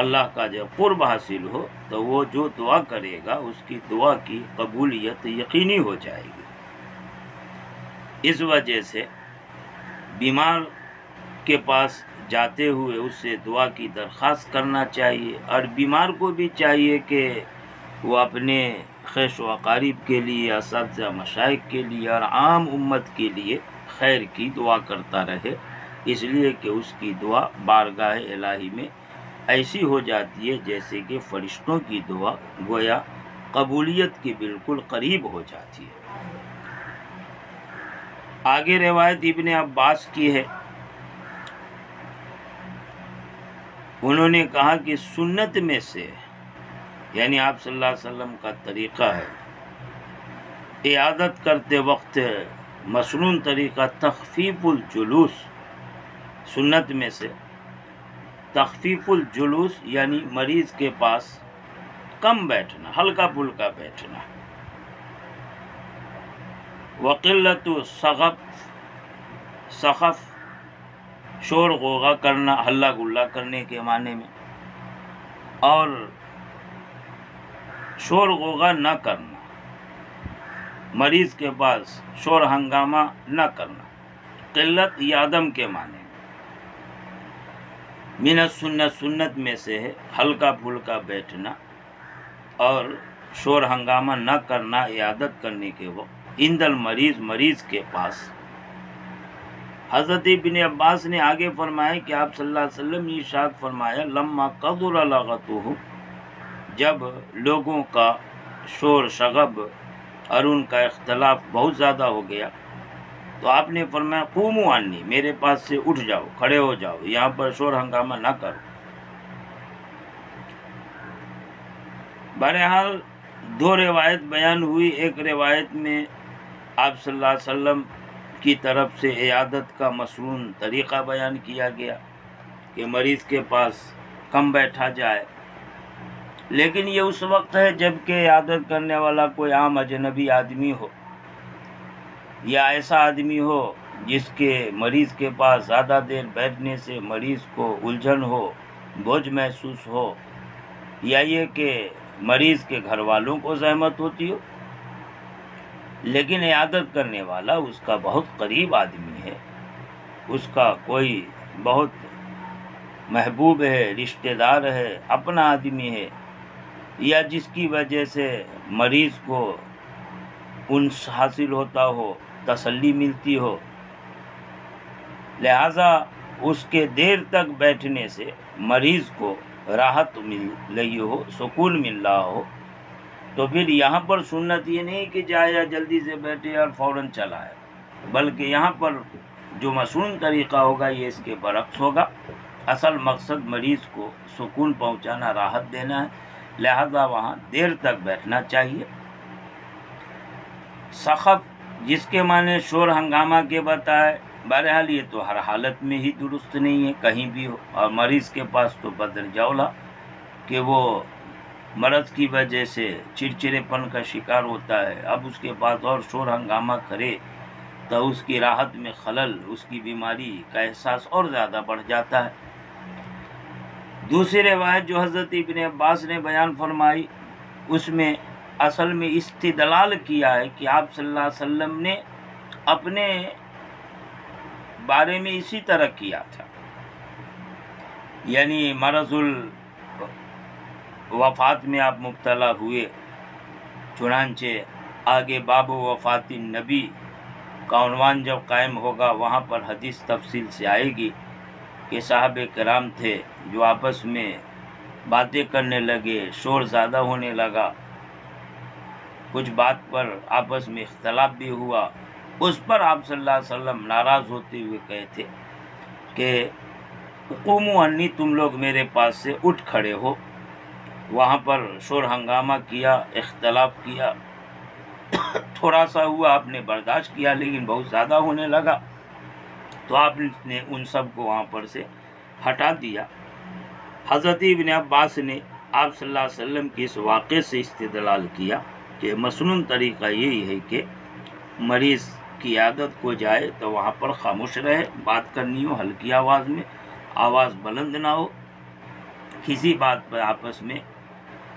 اللہ کا جب قرب حاصل ہو تو وہ جو دعا کرے گا اس کی دعا کی قبولیت یقینی ہو جائے گی۔ اس وجہ سے بیمار کے پاس جاتے ہوئے اس سے دعا کی درخواست کرنا چاہیے، اور بیمار کو بھی چاہیے کہ وہ اپنے خیش و اقارب کے لیے، اساتذہ مشائخ کے لیے اور عام امت کے لیے خیر کی دعا کرتا رہے، اس لیے کہ اس کی دعا بارگاہ الہی میں ایسی ہو جاتی ہے جیسے کہ فرشتوں کی دعا، گویا قبولیت کے بالکل قریب ہو جاتی ہے۔ آگے روایت ابن عباس کی ہے، انہوں نے کہا کہ سنت میں سے، یعنی آپ صلی اللہ علیہ وسلم کا طریقہ ہے، عیادت کرتے وقت مسنون طریقہ تخفیف الجلوس، سنت میں سے تخفیف الجلوس یعنی مریض کے پاس کم بیٹھنا، ہلکا پھلکا بیٹھنا، وقلت سخف شور غوغا کرنا، ہلا گلا کرنے کے معنی میں، اور شور غوغا نہ کرنا، مریض کے پاس شور ہنگامہ نہ کرنا، قلت یا عدم کے معنی میں، من السنت سنت میں سے ہے ہلکا پھلکا بیٹھنا اور شور ہنگامہ نہ کرنا عیادت کرنے کے وقت، عند المریض مریض کے پاس۔ حضرت ابن عباس نے آگے فرمایا کہ آپ صلی اللہ علیہ وسلم نے ارشاد فرمایا، لما قدر لغتہ، جب لوگوں کا شور شغب اور ان کا اختلاف بہت زیادہ ہو گیا تو آپ نے فرمایا قوموا عنی، میرے پاس سے اٹھ جاؤ، کھڑے ہو جاؤ، یہاں پر شور ہنگامہ نہ کرو۔ بہرحال دو روایت بیان ہوئی، ایک روایت میں آپ صلی اللہ علیہ وسلم کی طرف سے عیادت کا مسنون طریقہ بیان کیا گیا کہ مریض کے پاس کم بیٹھا جائے، لیکن یہ اس وقت ہے جب کہ عیادت کرنے والا کوئی عام اجنبی آدمی ہو یا ایسا آدمی ہو جس کے مریض کے پاس زیادہ دیر بیٹھنے سے مریض کو الجھن ہو، بوجھ محسوس ہو، یا یہ کہ مریض کے گھر والوں کو زحمت ہوتی ہو، لیکن عیادت کرنے والا اس کا بہت قریب آدمی ہے، اس کا کوئی بہت محبوب ہے، رشتہ دار ہے، اپنا آدمی ہے، یا جس کی وجہ سے مریض کو انس حاصل ہوتا ہو، تسلی ملتی ہو، لہذا اس کے دیر تک بیٹھنے سے مریض کو راحت مل رہی ہو، سکون مل رہا ہو، تو پھر یہاں پر سنت یہ نہیں کہ جائے یا جلدی سے بیٹھے اور فوراً چلا ہے، بلکہ یہاں پر جو مسنون طریقہ ہوگا یہ اس کے برعکس ہوگا۔ اصل مقصد مریض کو سکون پہنچانا، راحت دینا ہے، لہذا وہاں دیر تک بیٹھنا چاہیے۔ سخف جس کے معنی شور ہنگامہ کے بتائے، بہرحال یہ تو ہر حالت میں ہی درست نہیں ہے، کہیں بھی ہو، اور مریض کے پاس تو بدرجہ اولیٰ کہ وہ مرض کی وجہ سے چڑچڑے پن کا شکار ہوتا ہے، اب اس کے پاس اور شور ہنگامہ کرے تو اس کی راحت میں خلل، اس کی بیماری کا احساس اور زیادہ بڑھ جاتا ہے۔ دوسری روایت جو حضرت ابن عباس نے بیان فرمائی، اس میں اصل میں استدلال کیا ہے کہ آپ صلی اللہ علیہ وسلم نے اپنے بارے میں اسی طرح کیا تھا، یعنی مرض الوفات میں آپ مبتلا ہوئے، چنانچہ آگے باب وفات النبی کا عنوان جب قائم ہوگا وہاں پر حدیث تفصیل سے آئے گی کہ صحابہ کرام تھے جو آپس میں باتیں کرنے لگے، شور زیادہ ہونے لگا، کچھ بات پر آپس میں اختلاف بھی ہوا، اس پر آپ صلی اللہ علیہ وسلم ناراض ہوتے ہوئے کہے تھے کہ قوموا عنی، تم لوگ میرے پاس سے اٹھ کھڑے ہو۔ وہاں پر شور ہنگامہ کیا، اختلاف کیا، تھوڑا سا ہوا آپ نے برداشت کیا، لیکن بہت زیادہ ہونے لگا تو آپ نے ان سب کو وہاں پر سے ہٹا دیا۔ حضرت ابن عباس نے آپ صلی اللہ علیہ وسلم کے اس واقعے سے استدلال کیا کہ مسنون طریقہ یہی ہے کہ مریض کی عادت کو جائے تو وہاں پر خاموش رہے، بات کرنی ہو ہلکی آواز میں، آواز بلند نہ ہو، کسی بات پر آپس میں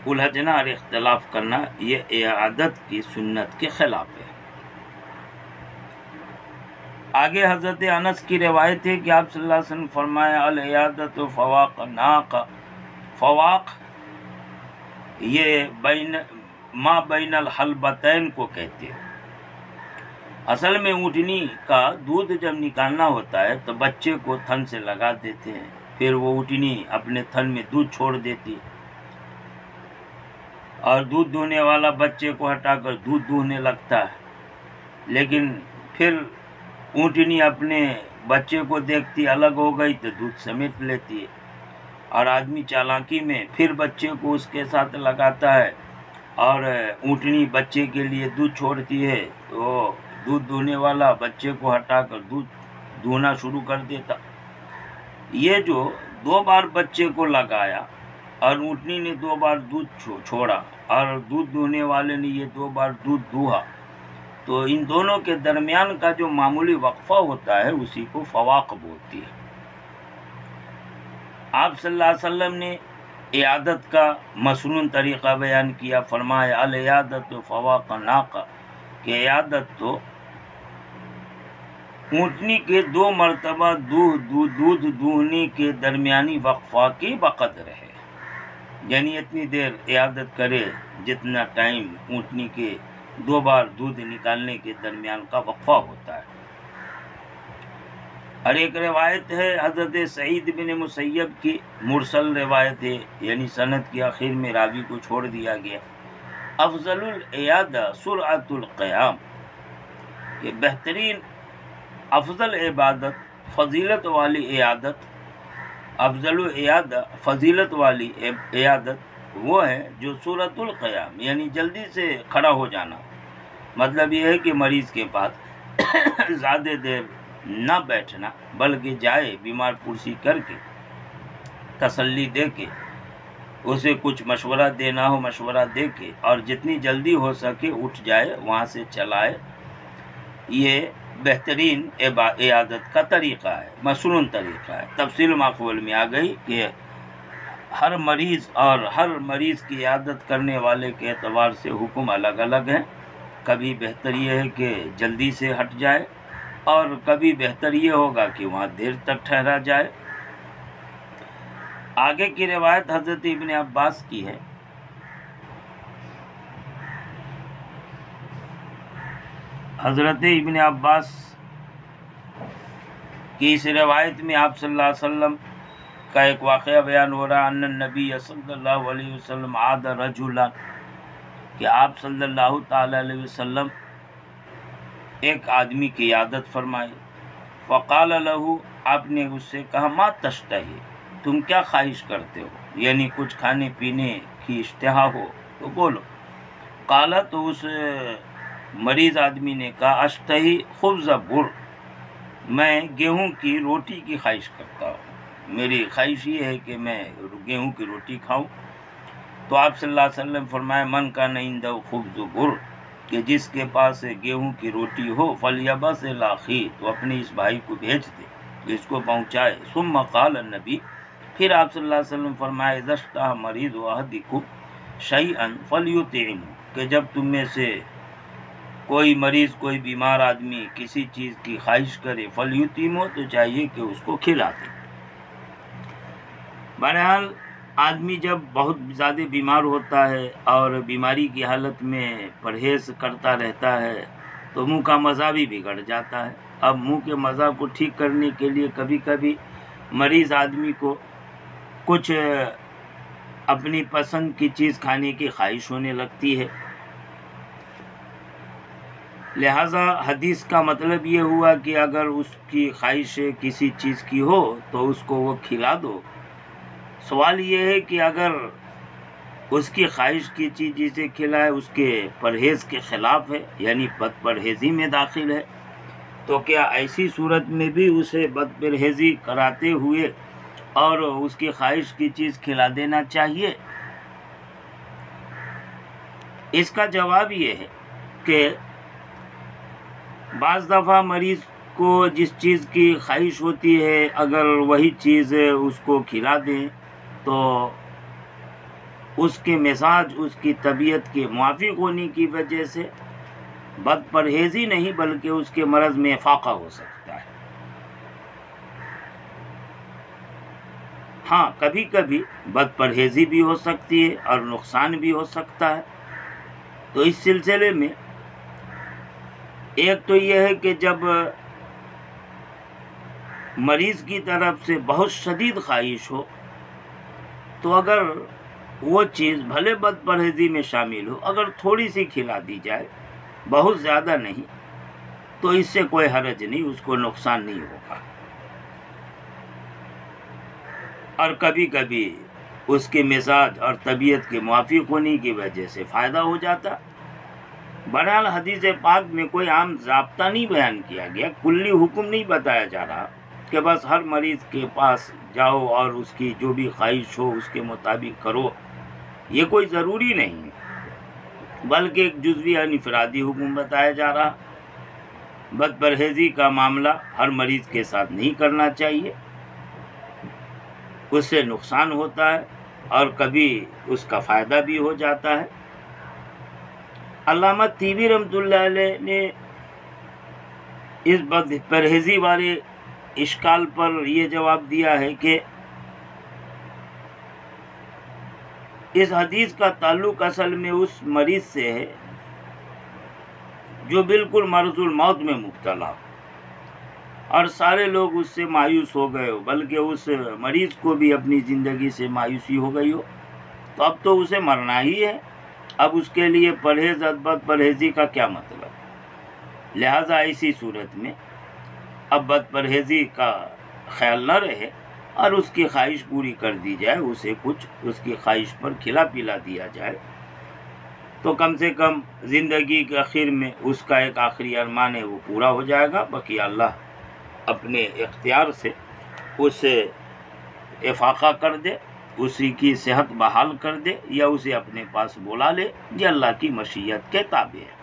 الجھنا اور اختلاف کرنا یہ اعادت کی سنت کے خلاف ہے۔ آگے حضرت انس کی روایت ہے کہ آپ صلی اللہ علیہ وسلم فرمایا العیادۃ فواق ناقہ، فواق یہ ما بین الحلبتین کو کہتے ہیں۔ اصل میں اونٹنی کا دودھ جب نکالنا ہوتا ہے تو بچے کو تھن سے لگا دیتے ہیں، پھر وہ اونٹنی اپنے تھن میں دودھ چھوڑ دیتی ہے اور دودھ دہنے والا بچے کو ہٹا کر دودھ دہنے لگتا ہے، لیکن پھر اونٹنی اپنے بچے کو دیکھتی الگ ہو گئی تو دودھ سمیٹ لیتی ہے، اور آدمی چالاکی میں پھر بچے کو اس کے ساتھ لگاتا ہے اور اونٹنی بچے کے لیے دودھ چھوڑتی ہے تو دودھ دہنے والا بچے کو ہٹا کر دودھ دہنا شروع کر دیتا۔ یہ جو 2 بار بچے کو لگایا اور اونٹنی نے 2 بار دودھ چھوڑا اور دودھ دہنے والے نے یہ 2 بار دودھ دوہا، تو ان دونوں کے درمیان کا جو معمولی وقفہ ہوتا ہے اسی کو فواق بولتی ہے۔ آپ صلی اللہ علیہ وسلم نے عیادت کا مسنون طریقہ بیان کیا، فرمایا العیادۃ فواق ناقہ، کہ عیادت تو اونٹنی کے 2 مرتبہ دودھ دہنے کے درمیانی وقفہ کی بقدر ہے، یعنی اتنی دیر عیادت کرے جتنا ٹائم اونٹنی کے 2 بار دودھ نکالنے کے درمیان کا وقفہ ہوتا ہے۔ اور ایک روایت ہے حضرت سعید بن مسیب کی، مرسل روایت ہے، یعنی سند کے آخر میں راوی کو چھوڑ دیا گیا، افضل العیادہ سرعت القیام، کہ بہترین افضل عبادت فضیلت والی عیادت، افضل عیادہ فضیلت والی عیادت وہ ہے جو سورۃ القیام، یعنی جلدی سے کھڑا ہو جانا، مطلب یہ ہے کہ مریض کے پاس زیادہ دیر نہ بیٹھنا بلکہ جائے بیمار پرسی کر کے تسلی دے کے اسے کچھ مشورہ دینا ہو مشورہ دے کے اور جتنی جلدی ہو سکے اٹھ جائے وہاں سے چلائے، یہ بہترین عیادت کا طریقہ ہے، مسنون طریقہ ہے۔ تفصیل مقبول میں آ گئی کہ ہر مریض اور ہر مریض کی عیادت کرنے والے کے اعتبار سے حکم الگ الگ ہیں، کبھی بہتر یہ ہے کہ جلدی سے ہٹ جائے اور کبھی بہتر یہ ہوگا کہ وہاں دیر تک ٹھہرا جائے۔ آگے کی روایت حضرت ابن عباس کی ہے، حضرت ابن عباس کی اس روایت میں آپ صلی اللہ علیہ وسلم کا ایک واقعہ بیان ہو رہا، ان النبی صلی اللہ علیہ وسلم عاد رجلا، کہ آپ صلی اللہ تعالی علیہ وسلم ایک آدمی کی عیادت فرمائی، فقال له، آپ نے اس سے کہا ما تشتہی، تم کیا خواہش کرتے ہو، یعنی کچھ کھانے پینے کی اشتہا ہو تو بولو۔ قال، تو اس مریض آدمی نے کہا اشتہی خبز بر، میں گیہوں کی روٹی کی خواہش کرتا ہوں، میری خواہش یہ ہے کہ میں گیہوں کی روٹی کھاؤں۔ تو آپ صلی اللہ علیہ وسلم فرمایا من کان عنده خبز بر، کہ جس کے پاس گیہوں کی روٹی ہو فلیبعث الی اخیہ، تو اپنے اس بھائی کو بھیج دے کہ اس کو پہنچائے۔ ثم قال النبی، پھر آپ صلی اللہ علیہ وسلم فرمائے اذا اشتہى مریض احدکم شیئا فلیطعمہ، کہ جب تم میں سے کوئی مریض کوئی بیمار آدمی کسی چیز کی خواہش کرے فلیطعمہ، تو چاہیے کہ اس کو کھلا دے۔ بہرحال آدمی جب بہت زیادہ بیمار ہوتا ہے اور بیماری کی حالت میں پرہیز کرتا رہتا ہے تو منہ کا مزہ بھی بگڑ جاتا ہے۔ اب منہ کے مزہ کو ٹھیک کرنے کے لیے کبھی کبھی مریض آدمی کو کچھ اپنی پسند کی چیز کھانے کی خواہش ہونے لگتی ہے، لہذا حدیث کا مطلب یہ ہوا کہ اگر اس کی خواہش کسی چیز کی ہو تو اس کو وہ کھلا دو۔ سوال یہ ہے کہ اگر اس کی خواہش کی چیز جسے کھلائے اس کے پرہیز کے خلاف ہے، یعنی بد پرہیزی میں داخل ہے، تو کیا ایسی صورت میں بھی اسے بد پرہیزی کراتے ہوئے اور اس کی خواہش کی چیز کھلا دینا چاہیے؟ اس کا جواب یہ ہے کہ بعض دفعہ مریض کو جس چیز کی خواہش ہوتی ہے اگر وہی چیز اس کو کھلا دیں تو اس کے مزاج اس کی طبیعت کے موافق ہونے کی وجہ سے بد پرہیزی نہیں بلکہ اس کے مرض میں افاقہ ہو سکتا ہے۔ ہاں کبھی کبھی بد پرہیزی بھی ہو سکتی ہے اور نقصان بھی ہو سکتا ہے۔ تو اس سلسلے میں ایک تو یہ ہے کہ جب مریض کی طرف سے بہت شدید خواہش ہو تو اگر وہ چیز بھلے بد پرہیزی میں شامل ہو، اگر تھوڑی سی کھلا دی جائے، بہت زیادہ نہیں، تو اس سے کوئی حرج نہیں، اس کو نقصان نہیں ہوگا۔ اور کبھی کبھی اس کے مزاج اور طبیعت کے موافق ہونے کی وجہ سے فائدہ ہو جاتا۔ بہرحال حدیث پاک میں کوئی عام ضابطہ نہیں بیان کیا گیا، کلی حکم نہیں بتایا جا رہا کہ بس ہر مریض کے پاس جاؤ اور اس کی جو بھی خواہش ہو اس کے مطابق کرو، یہ کوئی ضروری نہیں ہے، بلکہ ایک جزوی اور انفرادی حکم بتایا جا رہا۔ بد پرہیزی کا معاملہ ہر مریض کے ساتھ نہیں کرنا چاہیے، اس سے نقصان ہوتا ہے اور کبھی اس کا فائدہ بھی ہو جاتا ہے۔ علامہ طیبی رحمۃ اللہ علیہ نے اس بد پرہیزی والے اشکال پر یہ جواب دیا ہے کہ اس حدیث کا تعلق اصل میں اس مریض سے ہے جو بالکل مرض الموت میں مبتلا ہو اور سارے لوگ اس سے مایوس ہو گئے ہو، بلکہ اس مریض کو بھی اپنی زندگی سے مایوسی ہو گئی ہو، تو اب تو اسے مرنا ہی ہے، اب اس کے لیے پرہیز اور بد پرہیزی کا کیا مطلب؟ لہٰذا ایسی صورت میں اب بد پرہیزی کا خیال نہ رہے اور اس کی خواہش پوری کر دی جائے، اسے کچھ اس کی خواہش پر کھلا پلا دیا جائے، تو کم سے کم زندگی کے آخر میں اس کا ایک آخری ارمان ہے وہ پورا ہو جائے گا، باقی اللہ اپنے اختیار سے اسے افاقہ کر دے، اسی کی صحت بحال کر دے یا اسے اپنے پاس بلا لے، یہ اللہ کی مشیت کے تابع ہے۔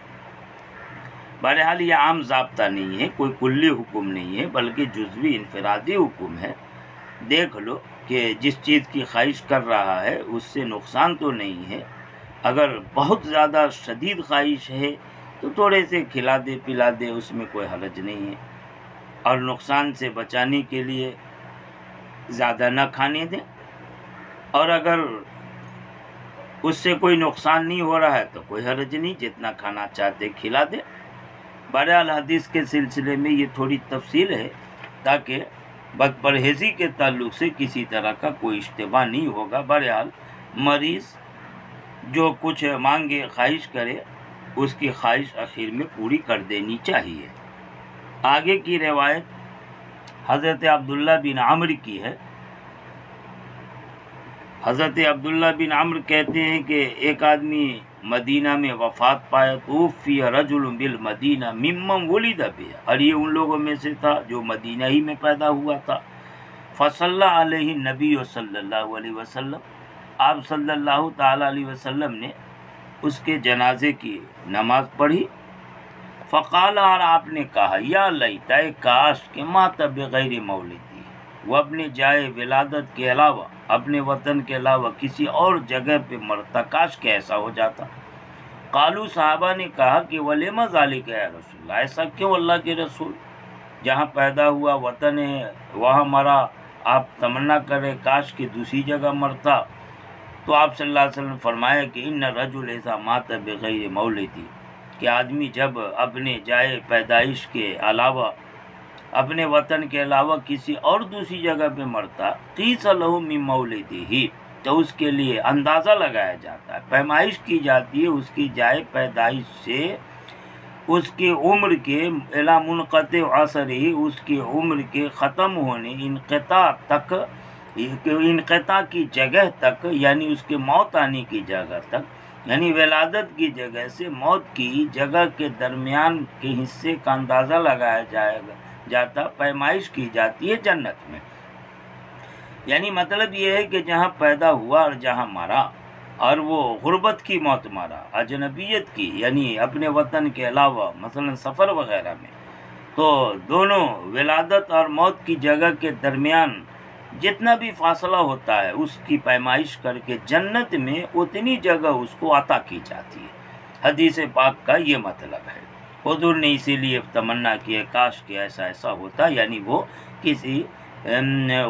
بہرحال یہ عام ضابطہ نہیں ہے، کوئی کلی حکم نہیں ہے، بلکہ جزوی انفرادی حکم ہے۔ دیکھ لو کہ جس چیز کی خواہش کر رہا ہے اس سے نقصان تو نہیں ہے، اگر بہت زیادہ شدید خواہش ہے تو تھوڑے سے کھلا دے پلا دے، اس میں کوئی حرج نہیں ہے، اور نقصان سے بچانے کے لیے زیادہ نہ کھانے دیں، اور اگر اس سے کوئی نقصان نہیں ہو رہا ہے تو کوئی حرج نہیں، جتنا کھانا چاہتے کھلا دیں۔ بہرحال حدیث کے سلسلے میں یہ تھوڑی تفصیل ہے تاکہ بد پرہیزی کے تعلق سے کسی طرح کا کوئی اشتباہ نہیں ہوگا۔ بہرحال مریض جو کچھ مانگے خواہش کرے اس کی خواہش آخر میں پوری کر دینی چاہیے۔ آگے کی روایت حضرت عبداللہ بن عمرو کی ہے۔ حضرت عبداللہ بن عمرو کہتے ہیں کہ ایک آدمی مدینہ میں وفات پایا، توفی رجل بالمدینہ ممن ولد بها، اور یہ ان لوگوں میں سے تھا جو مدینہ ہی میں پیدا ہوا تھا۔ فصلی علیہ النبی صلی اللہ علیہ وسلم، آپ صلی اللہ تعالی علیہ وسلم نے اس کے جنازے کی نماز پڑھی۔ فقال، اور آپ نے کہا، یا لیتہ، کاش کہ مات بغیر مولدی، وہ اپنے جائے ولادت کے علاوہ، اپنے وطن کے علاوہ کسی اور جگہ پہ مرتا، کاش کہ ایسا ہو جاتا۔ قالو، صحابہ نے کہا کہ ولم ذالک یا رسول اللہ، ایسا کیوں اللہ کے رسول، جہاں پیدا ہوا وطن ہے وہاں مرا، آپ تمنا کرے کاش کہ دوسری جگہ مرتا۔ تو آپ صلی اللہ علیہ وسلم نے فرمایا کہ ان رجل اذا مات بغیر مولدی، کہ آدمی جب اپنے جائے پیدائش کے علاوہ، اپنے وطن کے علاوہ کسی اور دوسری جگہ پہ مرتا، قیس لہ من مولدہ، تو اس کے لیے اندازہ لگایا جاتا ہے، پیمائش کی جاتی ہے اس کی جائے پیدائش سے اس کی عمر کے الی منقطع عصرہ، اس کی عمر کے ختم ہونے، انقطاع تک، انقطاع کی جگہ تک، یعنی اس کے موت آنے کی جگہ تک، یعنی ولادت کی جگہ سے موت کی جگہ کے درمیان کے حصے کا اندازہ لگایا جاتا، پیمائش کی جاتی ہے جنت میں۔ یعنی مطلب یہ ہے کہ جہاں پیدا ہوا اور جہاں مرا، اور وہ غربت کی موت مرا، اجنبیت کی، یعنی اپنے وطن کے علاوہ، مثلا سفر وغیرہ میں، تو دونوں ولادت اور موت کی جگہ کے درمیان جتنا بھی فاصلہ ہوتا ہے اس کی پیمائش کر کے جنت میں اتنی جگہ اس کو عطا کی جاتی ہے۔ حدیث پاک کا یہ مطلب ہے۔ حضور نے اسی لیے تمنا کی ہے کاش کہ ایسا ہوتا، یعنی وہ کسی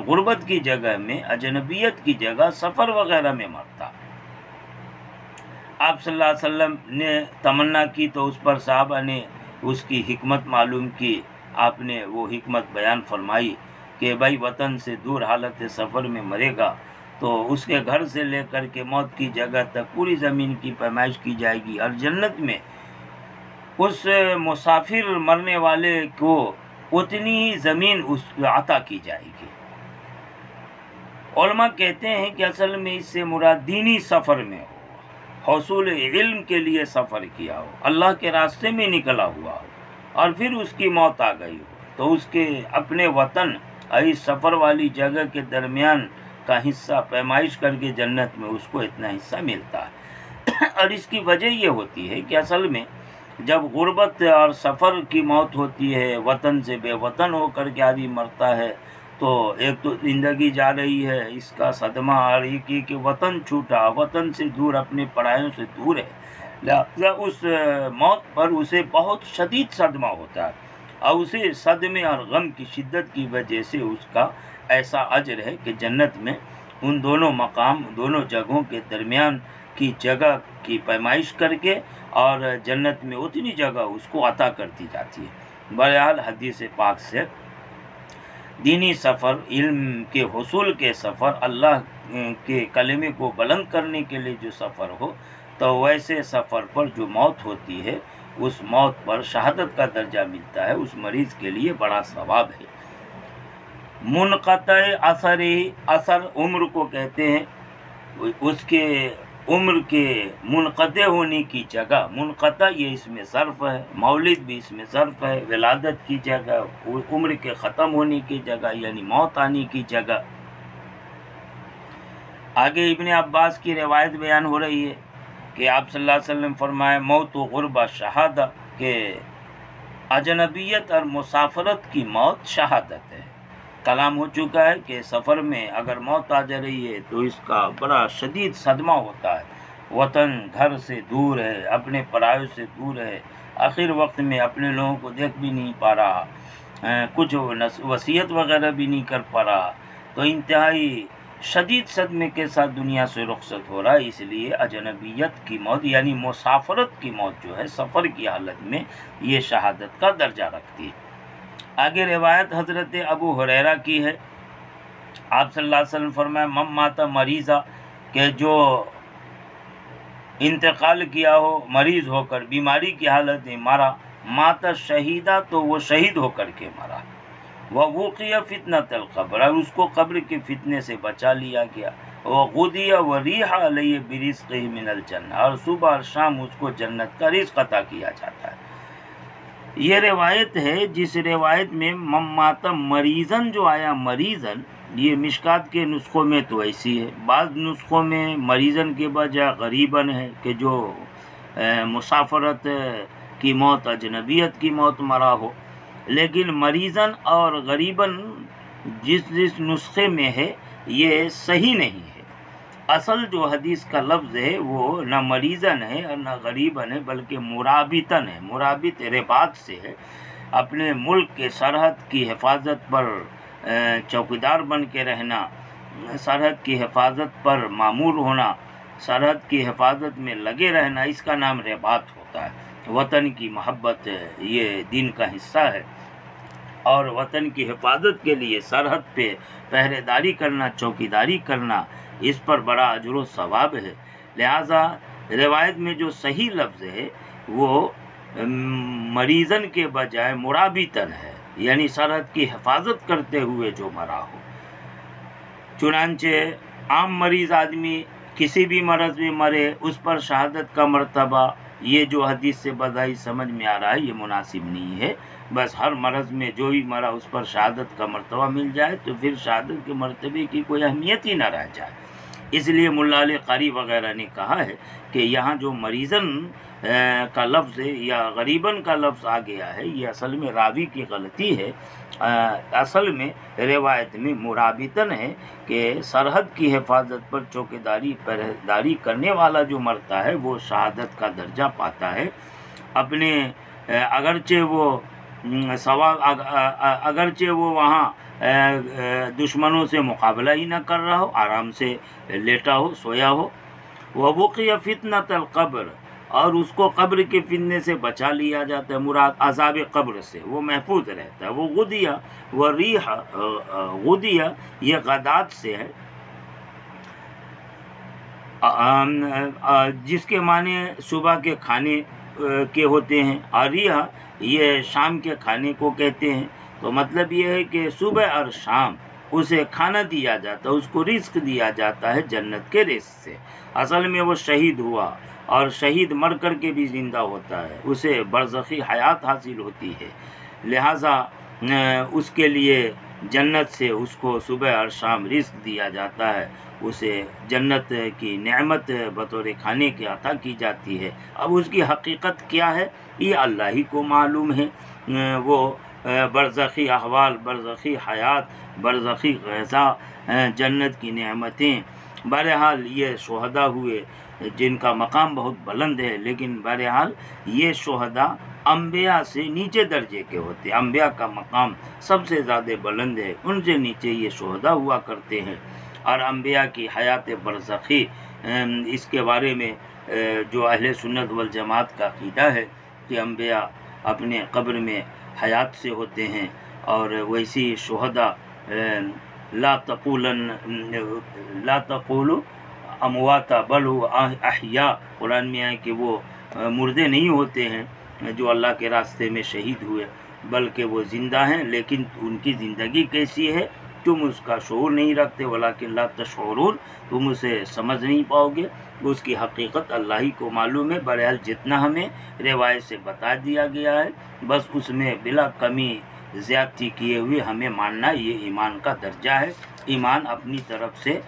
غربت کی جگہ میں، اجنبیت کی جگہ، سفر وغیرہ میں مرتا۔ آپ صلی اللہ علیہ وسلم نے تمنا کی تو اس پر صحابہ نے اس کی حکمت معلوم کی۔ آپ نے وہ حکمت بیان فرمائی کہ بھائی وطن سے دور حالت سفر میں مرے گا تو اس کے گھر سے لے کر کے موت کی جگہ تک پوری زمین کی پیمائش کی جائے گی، اور جنت میں اس مسافر مرنے والے کو اتنی ہی زمین اس عطا کی جائے گی۔ علماء کہتے ہیں کہ اصل میں اس سے مراد دینی سفر میں ہو، حصول علم کے لیے سفر کیا ہو، اللہ کے راستے میں نکلا ہوا ہو، اور پھر اس کی موت آ گئی ہو تو اس کے اپنے وطن اور اس سفر والی جگہ کے درمیان کا حصہ پیمائش کر کے جنت میں اس کو اتنا حصہ ملتا ہے۔ اور اس کی وجہ یہ ہوتی ہے کہ اصل میں جب غربت اور سفر کی موت ہوتی ہے، وطن سے بے وطن ہو کر کے آدمی مرتا ہے، تو ایک تو زندگی جا رہی ہے، اس کا صدمہ، اور ایک یہ کہ وطن چھوٹا، وطن سے دور، اپنے پرایوں سے دور ہے، لہذا اس موت پر اسے بہت شدید صدمہ ہوتا ہے، اور اسے صدمے اور غم کی شدت کی وجہ سے اس کا ایسا اجر ہے کہ جنت میں ان دونوں مقام، دونوں جگہوں کے درمیان کی جگہ کی پیمائش کر کے اور جنت میں اتنی جگہ اس کو عطا کر دی جاتی ہے۔ بہرحال حدیث پاک سے دینی سفر، علم کے حصول کے سفر، اللہ کے کلمے کو بلند کرنے کے لیے جو سفر ہو، تو ویسے سفر پر جو موت ہوتی ہے اس موت پر شہادت کا درجہ ملتا ہے، اس مریض کے لیے بڑا ثواب ہے۔ منقطع اثر عمر کو کہتے ہیں، اس کے عمر کے منقطع ہونے کی جگہ، منقطع یہ اس میں ظرف ہے، مولد بھی اس میں ظرف ہے، ولادت کی جگہ، عمر کے ختم ہونے کی جگہ یعنی موت آنے کی جگہ۔ آگے ابن عباس کی روایت بیان ہو رہی ہے کہ آپ صلی اللہ علیہ وسلم فرمائے موت و غربہ شہادہ، کہ اجنبیت اور مسافرت کی موت شہادت ہے۔ کلام ہو چکا ہے کہ سفر میں اگر موت آ جا رہی ہے تو اس کا بڑا شدید صدمہ ہوتا ہے، وطن گھر سے دور ہے، اپنے پرایوں سے دور ہے، آخر وقت میں اپنے لوگوں کو دیکھ بھی نہیں پا رہا، کچھ وصیت وغیرہ بھی نہیں کر پا رہا، تو انتہائی شدید صدمے کے ساتھ دنیا سے رخصت ہو رہا ہے۔ اس لیے اجنبیت کی موت یعنی مسافرت کی موت جو ہے سفر کی حالت میں یہ شہادت کا درجہ رکھتی ہے۔ آگے روایت حضرت ابو ہریرہ کی ہے، آپ صلی اللہ علیہ وسلم فرمایا من مات مریضا، کہ جو انتقال کیا ہو مریض ہو کر، بیماری کی حالت میں مرا، مات شہیدہ، تو وہ شہید ہو کر کے مرا، ووقی فتنۃ القبر، اور اس کو قبر کے فتنے سے بچا لیا گیا، وغدی وریح علیہ برزقہ من الجنہ، اور صبح اور شام اس کو جنت کا رزق عطا کیا جاتا ہے۔ یہ روایت ہے جس روایت میں ممات مریضن جو آیا، مریضن، یہ مشکات کے نسخوں میں تو ایسی ہے، بعض نسخوں میں مریضن کے بجائے غریبن ہے کہ جو مسافرت کی موت، اجنبیت کی موت مرا ہو، لیکن مریضن اور غریبن جس نسخے میں ہے یہ صحیح نہیں ہے۔ اصل جو حدیث کا لفظ ہے وہ نہ مریضن ہے اور نہ غریبن ہے، بلکہ مرابطن ہے۔ مرابط رباط سے ہے، اپنے ملک کے سرحد کی حفاظت پر چوکیدار بن کے رہنا، سرحد کی حفاظت پر مامور ہونا، سرحد کی حفاظت میں لگے رہنا، اس کا نام رباط ہوتا ہے۔ وطن کی محبت یہ دین کا حصہ ہے، اور وطن کی حفاظت کے لیے سرحد پہ پہرے داری کرنا، چوکیداری کرنا، اس پر بڑا اجر و ثواب ہے۔ لہٰذا روایت میں جو صحیح لفظ ہے وہ مریضن کے بجائے مرابطن ہے، یعنی سرحد کی حفاظت کرتے ہوئے جو مرا ہو۔ چنانچہ عام مریض آدمی کسی بھی مرض میں مرے، اس پر شہادت کا مرتبہ، یہ جو حدیث سے بظاہر سمجھ میں آ رہا ہے یہ مناسب نہیں ہے۔ بس ہر مرض میں جو ہی مرا اس پر شہادت کا مرتبہ مل جائے تو پھر شہادت کے مرتبے کی کوئی اہمیت ہی نہ رہ جائے۔ اس لیے ملا علی قاری وغیرہ نے کہا ہے کہ یہاں جو مریضن کا لفظ ہے یا غریباً کا لفظ آ گیا ہے، یہ اصل میں راوی کی غلطی ہے۔ اصل میں روایت میں مرابطن ہے کہ سرحد کی حفاظت پر چوکیداری پہرےداری کرنے والا جو مرتا ہے وہ شہادت کا درجہ پاتا ہے، اپنے اگرچہ وہ وہاں دشمنوں سے مقابلہ ہی نہ کر رہا ہو، آرام سے لیٹا ہو، سویا ہو۔ وَوُقِيَ فِتْنَةَ الْقَبْرِ، اور اس کو قبر کے فتنے سے بچا لیا جاتا ہے، مراد عذاب قبر سے وہ محفوظ رہتا ہے۔ وہ غدیہ یہ غدات سے ہے، جس کے معنی صبح کے کھانے کے ہوتے ہیں، عریہ یہ شام کے کھانے کو کہتے ہیں۔ تو مطلب یہ ہے کہ صبح اور شام اسے کھانا دیا جاتا ہے، اس کو رزق دیا جاتا ہے جنت کے رزق سے۔ اصل میں وہ شہید ہوا، اور شہید مر کر کے بھی زندہ ہوتا ہے، اسے برزخی حیات حاصل ہوتی ہے، لہٰذا اس کے لیے جنت سے اس کو صبح اور شام رزق دیا جاتا ہے، اسے جنت کی نعمت بطور کھانے کے عطا کی جاتی ہے۔ اب اس کی حقیقت کیا ہے یہ اللہ ہی کو معلوم ہے، وہ برزخی احوال، برزخی حیات، برزخی غذا، جنت کی نعمتیں۔ بہرحال یہ شہداء ہوئے جن کا مقام بہت بلند ہے، لیکن بہرحال یہ شہداء انبیاء سے نیچے درجے کے ہوتے ہیں، انبیاء کا مقام سب سے زیادہ بلند ہے، ان سے نیچے یہ شہداء ہوا کرتے ہیں۔ اور انبیاء کی حیات برزخی، اس کے بارے میں جو اہل سنت والجماعت کا عقیدہ ہے کہ انبیاء اپنے قبر میں حیات سے ہوتے ہیں، اور ویسی شہداء لا تقولوا امواتا بل هو احیاء، قرآن میں ہے کہ وہ مردے نہیں ہوتے ہیں جو اللہ کے راستے میں شہید ہوئے، بلکہ وہ زندہ ہیں، لیکن ان کی زندگی کیسی ہے تم اس کا شعور نہیں رکھتے، ولیکن لا تشعرون، تم اسے سمجھ نہیں پاؤ گے، اس کی حقیقت اللہ ہی کو معلوم ہے۔ بہرحال جتنا ہمیں روایت سے بتا دیا گیا ہے بس اس میں بلا کمی زیادتی کیے ہوئے ہمیں ماننا، یہ ایمان کا درجہ ہے۔ ایمان اپنی طرف سے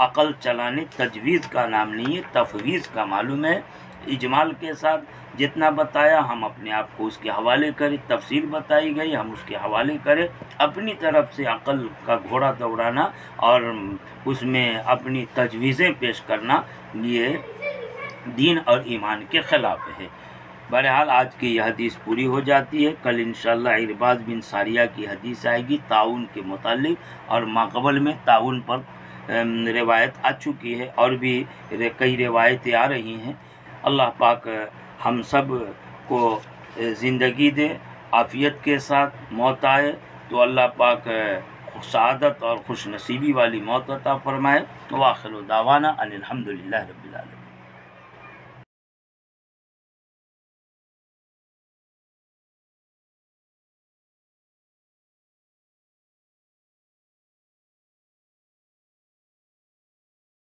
عقل چلانے تجویز کا نام نہیں ہے، تفویض کا معلوم ہے۔ اجمال کے ساتھ جتنا بتایا ہم اپنے آپ کو اس کے حوالے کریں، تفسیر بتائی گئی ہم اس کے حوالے کریں، اپنی طرف سے عقل کا گھوڑا دوڑانا اور اس میں اپنی تجویزیں پیش کرنا یہ دین اور ایمان کے خلاف ہے۔ بہرحال آج کی یہ حدیث پوری ہو جاتی ہے، کل انشاءاللہ عرباض بن ساریہ کی حدیث آئے گی تعاون کے متعلق، اور ماقبل میں تعاون پر روایت آ چکی ہے، اور بھی کئی روایتیں آ رہی ہیں۔ اللہ پاک ہم سب کو زندگی دے، عافیت کے ساتھ موت آئے تو اللہ پاک سعادت اور خوش نصیبی والی موت عطا فرمائے۔ وآخر دعوانا ان الحمدللہ رب العالمین۔